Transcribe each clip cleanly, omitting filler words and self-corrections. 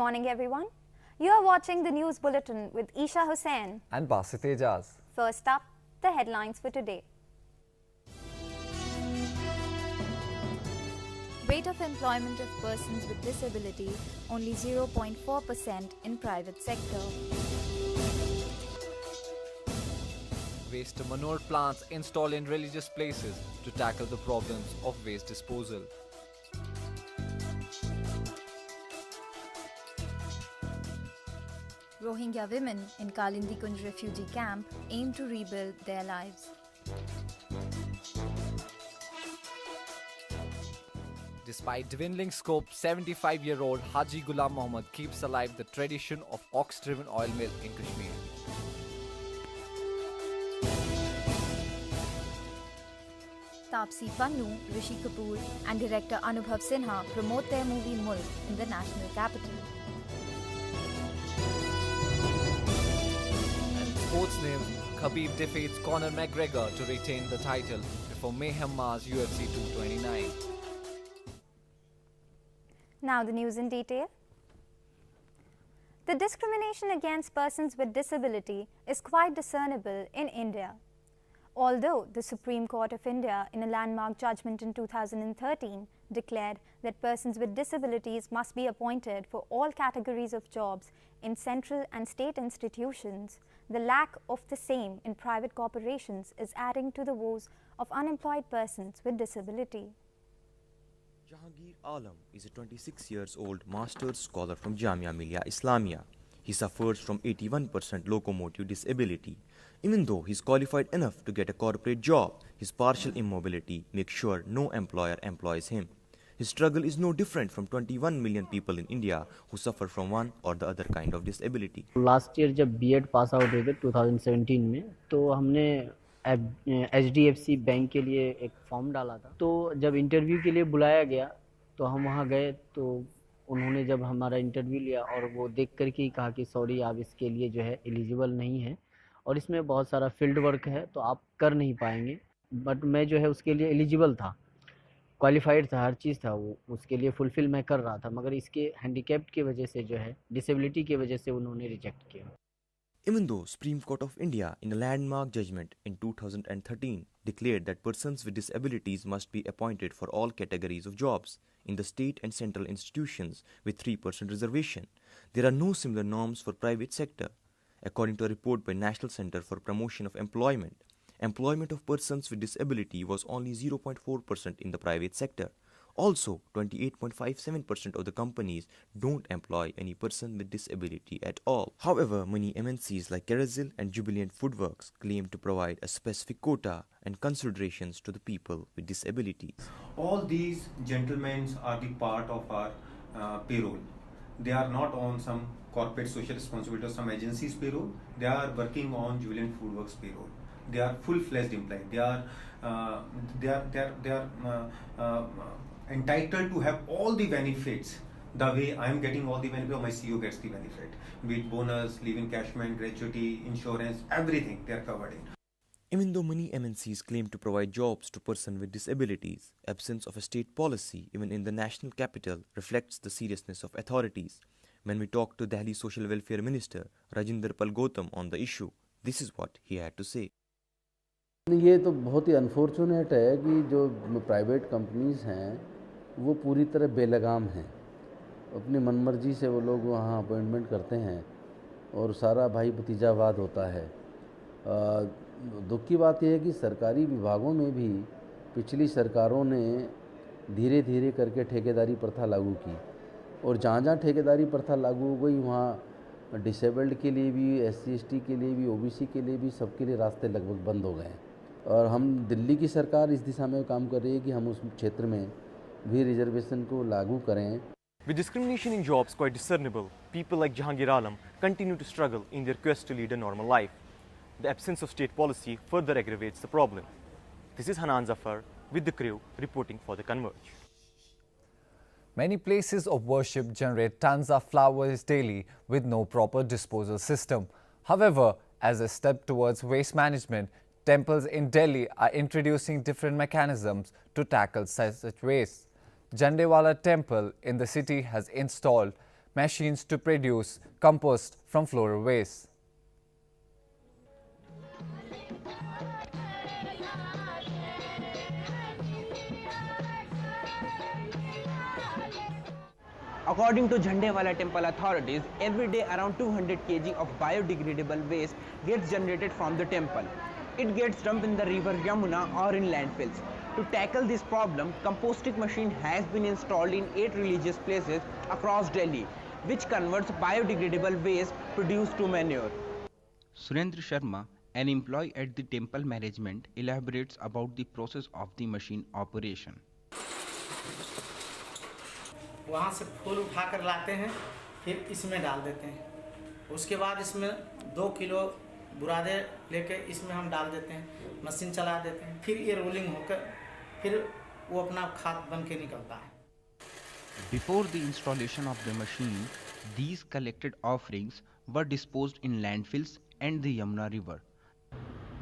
morning, everyone. You are watching the news bulletin with Eisha Hussain and Basit Ejaz. First up, the headlines for today. Rate of employment of persons with disability only 0.4% in private sector. Waste manure plants installed in religious places to tackle the problems of waste disposal. Rohingya women in Kalindi Kunj refugee camp aim to rebuild their lives. Despite dwindling scope, 75-year-old Haji Ghulam Mohammed keeps alive the tradition of ox-driven oil mill in Kashmir. Taapsee Pannu, Rishi Kapoor and director Anubhav Sinha promote their movie Mulk in the national capital. Sports news: Khabib defeats Conor McGregor to retain the title before Mayhem Mars UFC 229. Now the news in detail. The discrimination against persons with disability is quite discernible in India. Although the Supreme Court of India, in a landmark judgment in 2013, declared that persons with disabilities must be appointed for all categories of jobs in central and state institutions, the lack of the same in private corporations is adding to the woes of unemployed persons with disability. Jahangir Alam is a 26-year-old master's scholar from Jamia Millia Islamia. He suffers from 81% locomotive disability. Even though he is qualified enough to get a corporate job, his partial immobility makes sure no employer employs him. His struggle is no different from 21 million people in India who suffer from one or the other kind of disability. Last year जब B.Ed pass out हुए थे 2017 में, तो हमने HDFC bank के लिए एक form डाला था. तो जब इंटरव्यू के लिए बुलाया गया तो हम वहाँ गए, तो उन्होंने जब हमारा इंटरव्यू लिया और वो देख कर के कहा कि सॉरी आप इसके लिए जो है एलिजिबल नहीं है और इसमें बहुत सारा फील्ड वर्क है तो आप कर नहीं पाएंगे. बट मैं जो है उसके लिए एलिजिबल था, क्वालिफाइड था, हर चीज़ था, वो उसके लिए फुलफिल मैं कर रहा था, मगर इसके हैंडीकैप की वजह से जो है डिसेबिलिटी की वजह से उन्होंने रिजेक्ट किया. Even though Supreme Court of India, in a landmark judgment in 2013, declared that persons with disabilities must be appointed for all categories of jobs in the state and central institutions with 3% reservation, there are no similar norms for private sector. According to a report by National Center for Promotion of Employment, employment of persons with disability was only 0.4% in the private sector. Also, 28.57% of the companies don't employ any person with disability at all. However, many MNCs like Carousel and Jubilant Foodworks claim to provide a specific quota and considerations to the people with disabilities. All these gentlemen are the part of our payroll. They are not on some corporate social responsibility or some agency's payroll. They are working on Jubilant Foodworks payroll. They are full-fledged employed. They are entitled to have all the benefits the way I am getting all the benefits, or my CEO gets the benefit. Be it bonus, leave encashment, gratuity, insurance, everything they are covered in. Even though many MNCs claim to provide jobs to persons with disabilities, absence of a state policy even in the national capital reflects the seriousness of authorities. When we talked to Delhi Social Welfare Minister Rajinder Pal Gautam on the issue, this is what he had to say. ये तो बहुत ही unfortunate है कि जो private companies हैं वो पूरी तरह बेलगाम हैं. अपनी मनमर्जी से वो लोग वहाँ अपॉइंटमेंट करते हैं और सारा भाई भतीजावाद होता है. दुख की बात यह है कि सरकारी विभागों में भी पिछली सरकारों ने धीरे धीरे करके ठेकेदारी प्रथा लागू की और जहाँ जहाँ ठेकेदारी प्रथा लागू हो गई वहाँ डिसेबल्ड के लिए भी, SC ST के लिए भी, OBC के लिए भी, सबके लिए रास्ते लगभग बंद हो गए हैं. और हम दिल्ली की सरकार इस दिशा में काम कर रही है कि हम उस क्षेत्र में भी रिजर्वेशन को लागू करें. With discrimination in jobs quite discernible, people like Jahangir Alam continue to struggle in their quest to lead a normal life. The absence of state policy further aggravates the problem. This is Hanan Zafar with the crew reporting for The Converge. Many places of worship generate tons of flowers daily with no proper disposal system. However, as a step towards waste management, temples in Delhi are introducing different mechanisms to tackle such waste. Jandewala temple in the city has installed machines to produce compost from floral waste. According to Jhandewala temple authorities, every day around 200 kg of biodegradable waste gets generated from the temple. It gets dumped in the river Yamuna or in landfills. To tackle this problem, composting machine has been installed in 8 religious places across Delhi, which converts biodegradable waste produced to manure. Surendra Sharma, an employee at the temple management, elaborates about the process of the machine operation. वहाँ से फूल उठाकर लाते हैं, फिर इसमें डाल देते हैं. उसके बाद इसमें 2 किलो बुरादे लेके इसमें हम डाल देते हैं, मशीन चला देते हैं, फिर ये रोलिंग होकर फिर वो अपना खाद बन के निकलता है. Before the installation of the machine, these collected offerings were disposed in landfills and the Yamuna river.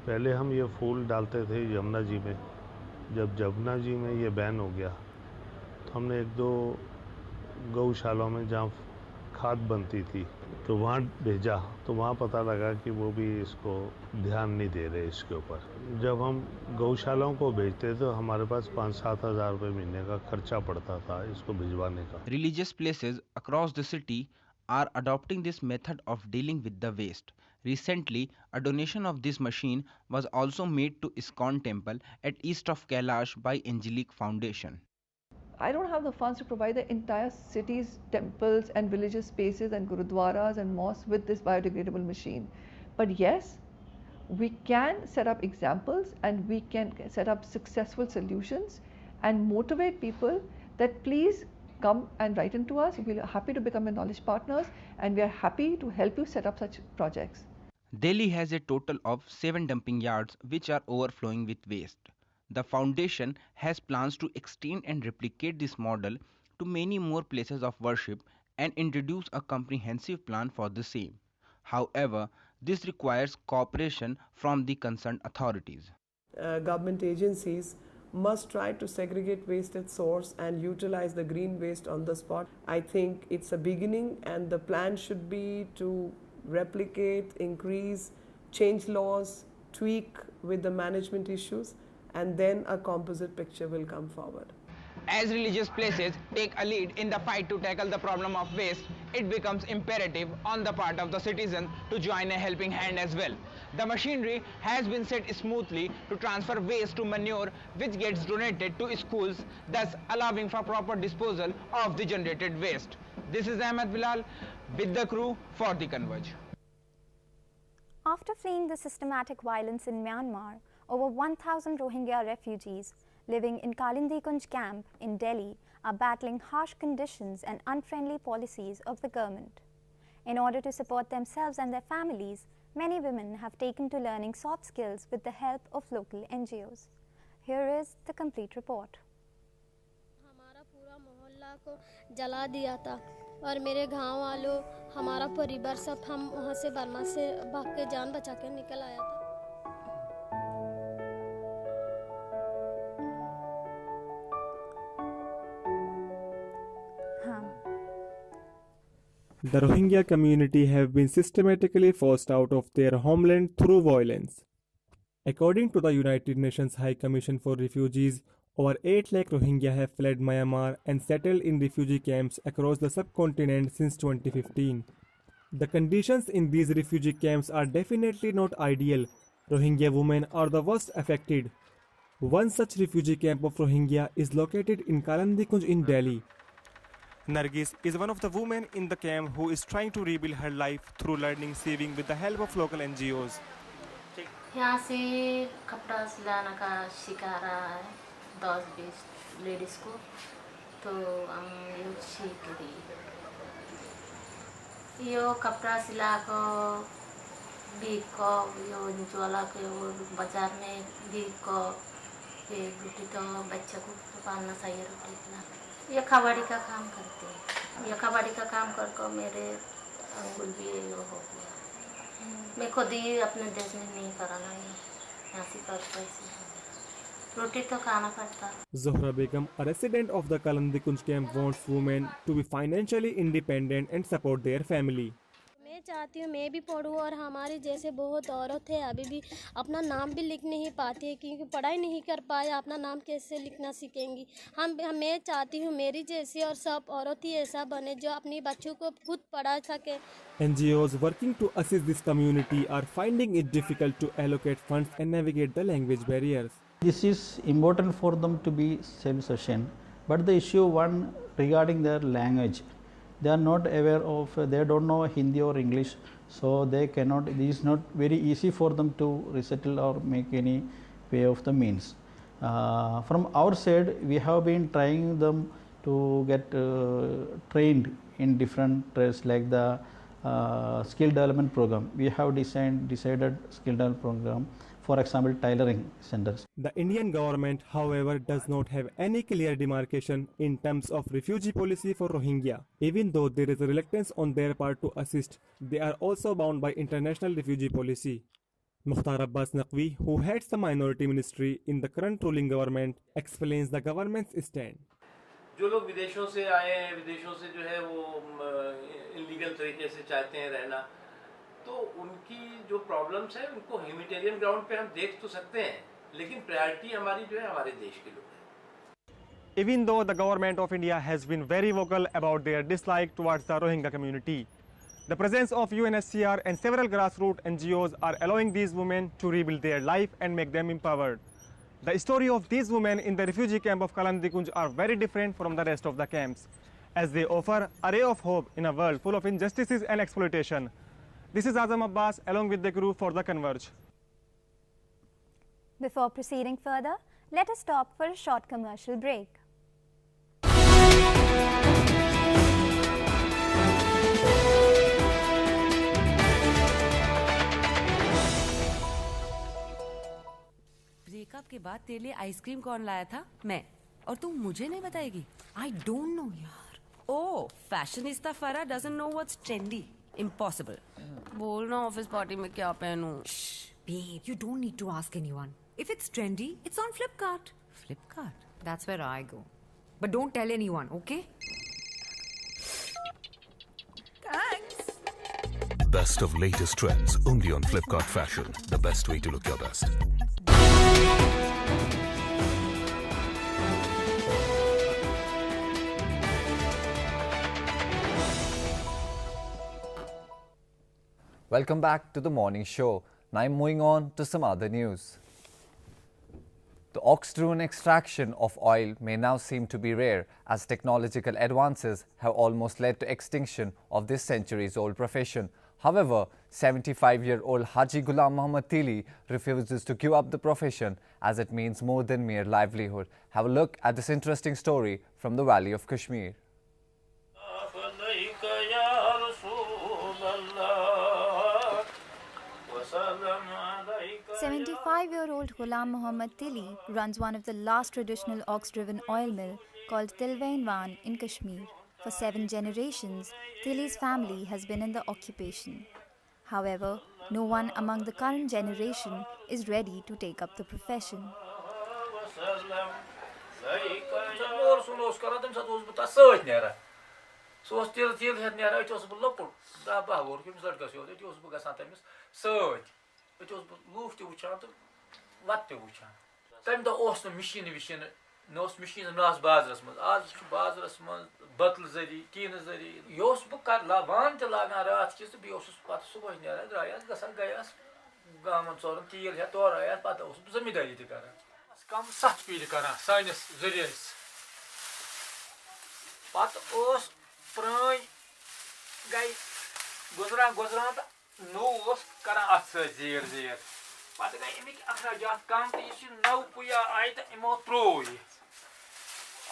पहले हम ये फूल डालते थे यमुना जी में. जब यमुना जी में ये बैन हो गया तो हमने 1-2 गौशालाओं में जहाँ खाद बनती थी तो वहाँ भेजा, तो वहाँ पता लगा कि वो भी इसको ध्यान नहीं दे रहे इसके ऊपर. जब हम गौशालाओं को भेजते तो हमारे पास 5-7 हज़ार रुपये महीने का खर्चा पड़ता था इसको भिजवाने का. Religious places across the city are adopting this method of dealing with the waste. Recently, a donation of this machine was also made to ISKCON temple at east of Kailash by Angelic Foundation. I don't have the funds to provide the entire city's temples and religious spaces and gurudwaras and mosques with this biodegradable machine. But yes, we can set up examples and we can set up successful solutions and motivate people that please come and write into us. We're happy to become your knowledge partners and we are happy to help you set up such projects. Delhi has a total of 7 dumping yards which are overflowing with waste. The foundation has plans to extend and replicate this model to many more places of worship and introduce a comprehensive plan for the same. However, this requires cooperation from the concerned authorities. Government agencies must try to segregate waste at source and utilize the green waste on the spot. I think it's a beginning and the plan should be to replicate, increase, change laws, tweak with the management issues, and then a composite picture will come forward. As religious places take a lead in the fight to tackle the problem of waste, it becomes imperative on the part of the citizen to join a helping hand as well. The machinery has been set smoothly to transfer waste to manure which gets donated to schools, thus allowing for proper disposal of the generated waste. This is Ahmed Bilal with the crew for The Converge. After fleeing the systematic violence in Myanmar, over 1,000 Rohingya refugees living in Kalindi Kunj camp in Delhi are battling harsh conditions and unfriendly policies of the government. In order to support themselves and their families, many women have taken to learning soft skills with the help of local NGOs. Here is the complete report. हमारा पूरा मोहल्ला को जला दिया था और मेरे गांव वालों हमारा परिवार सब हम वहां से बर्मा से भाग के जान बचा के निकल आया था. The Rohingya community have been systematically forced out of their homeland through violence. According to the United Nations High Commission for Refugees, over 8 lakh Rohingya have fled Myanmar and settled in refugee camps across the subcontinent since 2015. The conditions in these refugee camps are definitely not ideal. Rohingya women are the worst affected. One such refugee camp of Rohingya is located in Kalindi Kunj in Delhi. Nargis is one of the women in the camp who is trying to rebuild her life through learning saving with the help of local NGOs. यहाँ से कपड़ा सिलाना का सिखा रहा है 10-20 ladies को, तो हम ये सीख रही. यो कपड़ा सिला को बीक को यो ज्वाला के वो बाजार में बीक को ये रोटी तो बच्चे को पालना चाहिए. रोटी ना ये कबाड़ी का काम करते हैं. ये कबाड़ी का काम कर मेरे अंगुल भी हो गया. मैं खुद ही अपने देश में नहीं कराना है, यहाँ से कर पैसे. रोटी तो खाना पड़ता। Zohra Begum, a resident of the Kalandikunj camp, wants women to be financially independent and support their family. मैं चाहती हूँ मैं भी पढ़ूँ और हमारे जैसे बहुत औरत है अभी भी अपना नाम भी लिख नहीं पाती है क्योंकि पढ़ाई नहीं कर पाया अपना नाम कैसे लिखना सीखेंगी। मैं चाहती हूँ मेरी जैसी और सब औरत ही ऐसा बने जो अपनी बच्चों को खुद पढ़ा सके। NGOs working to assist this community are finding it difficult to allocate funds and navigate the language barriers. This is important for them to be self-sufficient, but the issue one regarding their language, they are not aware of, they don't know Hindi or English, so they cannot, it is not very easy for them to resettle or make any way of the means. From our side, we have been trying them to get trained in different trades like the skill development program. We have decided skill development program, for example tailoring centers. The Indian government, however, does not have any clear demarcation in terms of refugee policy for Rohingya. Even though there is a reluctance on their part to assist, they are also bound by international refugee policy. Mukhtar Abbas Naqvi, who heads the minority ministry in the current ruling government, explains the government's stand. जो लोग विदेशों से आए हैं, विदेशों से जो है वो इलीगल तरीके से चाहते हैं रहना, तो उनकी जो प्रॉब्लम्स है उनको ह्यूमैनिटेरियन ग्राउंड पे हम देख तो सकते हैं, लेकिन प्रायोरिटी हमारी जो है हमारे देश के लोग हैं। Even though the government of India has been very vocal about their dislike towards the Rohingya community, the presence of UNHCR and several grassroots NGOs are allowing these women to rebuild their life and make them empowered. The story of these women in the refugee camp of Kalandikunj are very different from the rest of the camps, as they offer a ray of hope in a world full of injustices and exploitation. This is Azam Abbas along with the crew for The Converge. Before proceeding further, let us stop for a short commercial break. Breakup के बाद तेरे लिए ice cream कौन लाया था? मैं। और तू मुझे नहीं बताएगी? I don't know यार। Oh, fashionista Farah doesn't know what's trendy. Impossible. बोलना ऑफिस पार्टी में क्या पहनूं? Babe, you don't need to ask anyone. If it's trendy, it's on Flipkart. Flipkart? That's where I go. But don't tell anyone, okay? Thanks. Best of latest trends only on Flipkart Fashion. The best way to look your best. Welcome back to the morning show. Now I'm moving on to some other news. The oxidrone extraction of oil may now seem to be rare as technological advances have almost led to extinction of this centuries-old profession. However, 75-year-old Haji Ghulam Muhammad Tili refuses to give up the profession as it means more than mere livelihood. Have a look at this interesting story from the Valley of Kashmir. 75-year-old Ghulam Muhammad Tili runs one of the last traditional ox-driven oil mill called Tilwainwan in Kashmir. For 7 generations, Tili's family has been in the occupation. However, no one among the current generation is ready to take up the profession. Nos machine nas bazras mas az şu bazras mas batl zari kin zari yos bu kar lavan te lagan raat ki bi osus pat subah nera drayas gasan gayas gaman sorun til ya tora ya pat os bu zamidali te kara kam sat pili kara saynes zariyas pat os pran gay gozran no os kara at zir pat gay emik akhrajat kam te isu nau puya ayta emo troi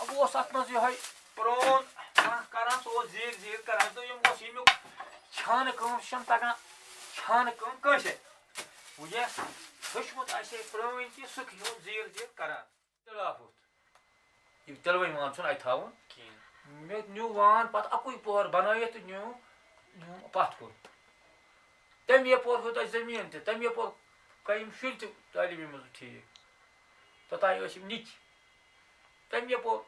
अब वो साथ में जो है prone करा सो जीर करा तो ये वो सीमे छान कम शम तगा छान कम कैसे वो ये खुशमत ऐसे प्रोन की सुख यो जीर करा तलाफुत ये तलवई मान सुन आई थावन मैं न्यू वान पत अकुई पोर बनाए तो न्यू पात को तम ये पोर होता जमीन ते तम ये पोर कईम फिल्ट तालीम में ठीक Totai was him nicht. Then you put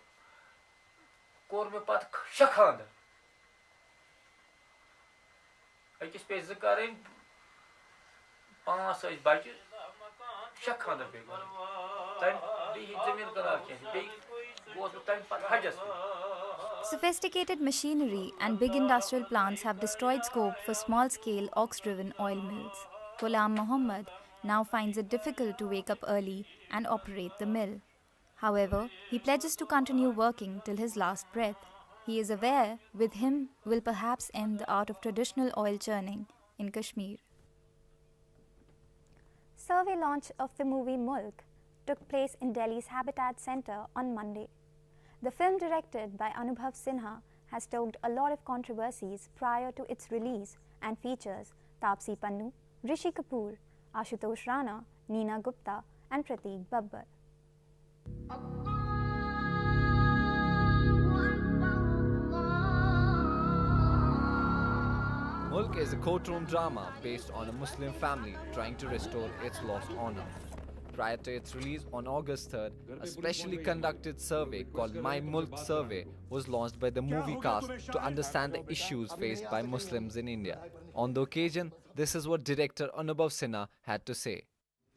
Korme Pat Shakhand. I just pay the current Pass is budget Shakhand. Then the Jamin Karachi, big was the time for Hajas. Sophisticated machinery and big industrial plants have destroyed scope for small-scale ox-driven oil mills. Ghulam Muhammad now finds it difficult to wake up early and operate the mill. However, he pledges to continue working till his last breath. He is aware with him will perhaps end the art of traditional oil churning in Kashmir. Survey launch of the movie Mulk took place in Delhi's Habitat Centre on Monday. The film, directed by Anubhav Sinha, has stoked a lot of controversies prior to its release and features Taapsee Pannu, Rishi Kapoor, Ashutosh Rana, Neena Gupta and Prateek Babbar. Mulk is a courtroom drama based on a Muslim family trying to restore its lost honor. Prior to its release on August 3rd, a specially conducted survey called My Mulk Survey was launched by the movie cast to understand the issues faced by Muslims in India. On the occasion, this is what director Anubhav Sinha had to say.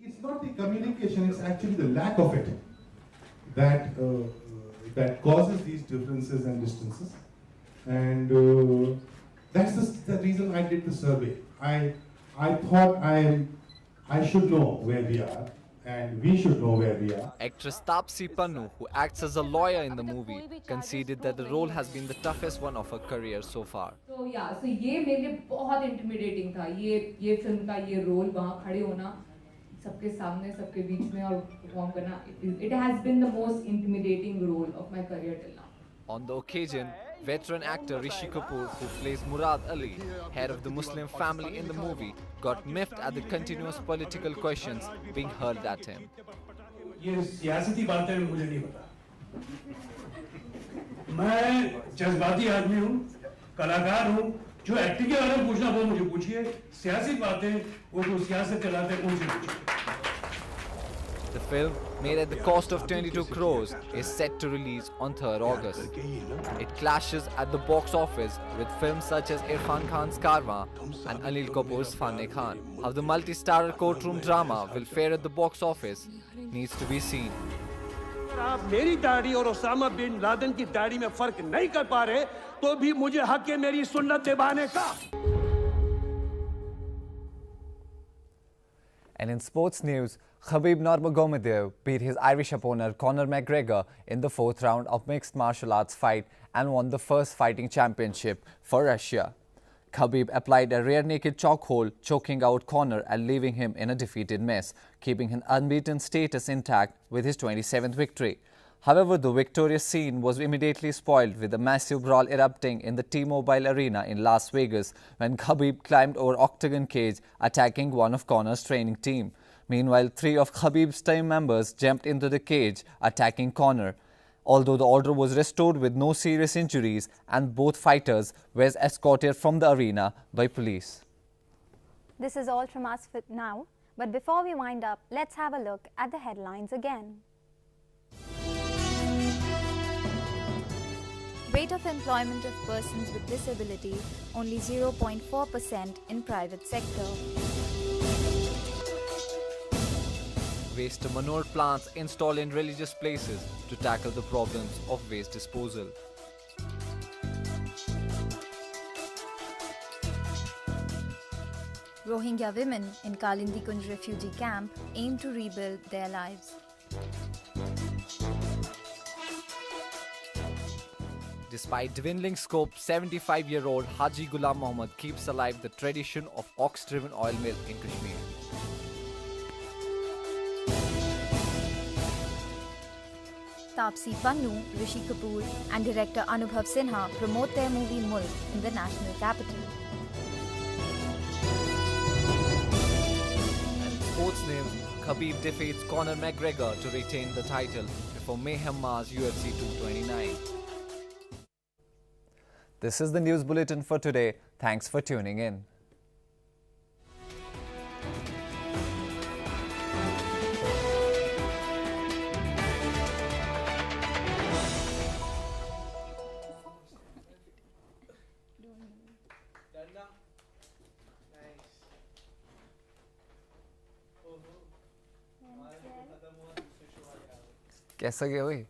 It's not the communication, it's actually the lack of it that, that causes these differences and distances. And that's the reason I did the survey. I thought I should know where we are. And we should know where we are. Actress Taapsee Pannu, who acts as a lawyer in the movie, conceded that the role has been the toughest one of her career so far. So yeah, so ये मेरे लिए बहुत intimidating था. ये film का ये role वहाँ खड़े होना, सबके सामने, सबके बीच में और perform करना. It has been the most intimidating role of my career till now. On the occasion, veteran actor Rishi Kapoor, who plays Murad Ali, head of the Muslim family in the movie, got miffed at the continuous political questions being hurled at him. ये सियासती बातें मुझे नहीं पता. मैं जज्बाती आदमी हूँ, कलाकार हूँ. जो एक्टिंग के बारे में पूछना वो मुझे पूछिए. सियासी बातें वो जो सियासत चलाते हैं उनसे पूछिए. The film, made at the cost of 22 crores, is set to release on 3rd August. It clashes at the box office with films such as Irfan Khan's Karwan and Anil Kapoor's Fanney Khan. How the multi-starrer courtroom drama will fare at the box office needs to be seen. आप मेरी दाढ़ी और Osama bin Laden की दाढ़ी में फर्क नहीं कर पा रहे, तो भी मुझे हक है मेरी सुन्नत निभाने का. And in sports news, Khabib Nurmagomedov beat his Irish opponent Conor McGregor in the 4th round of mixed martial arts fight and won the first fighting championship for Russia. Khabib applied a rear naked chokehold, choking out Conor and leaving him in a defeated mess, keeping his unbeaten status intact with his 27th victory. However, the victorious scene was immediately spoiled with a massive brawl erupting in the T-Mobile Arena in Las Vegas when Khabib climbed over octagon cage, attacking one of Conor's training team. Meanwhile, 3 of Khabib's team members jumped into the cage, attacking Conor. Although the order was restored with no serious injuries and both fighters were escorted from the arena by police. This is all from us for now, but before we wind up, let's have a look at the headlines again. Rate of employment of persons with disability only 0.4% in private sector. Waste to manure plants installed in religious places to tackle the problems of waste disposal. Rohingya women in Kalindi Kunj refugee camp aim to rebuild their lives. Despite dwindling scope, 75-year-old Haji Ghulam Muhammad keeps alive the tradition of ox-driven oil mill in Kashmir. Taapsee Pannu, Rishi Kapoor and director Anubhav Sinha promote their movie Mulk in the national capital. And sports news, Khabib defeats Conor McGregor to retain the title before Mayhem Mars UFC 229. This is the news bulletin for today. Thanks for tuning in. कैसा गया भाई?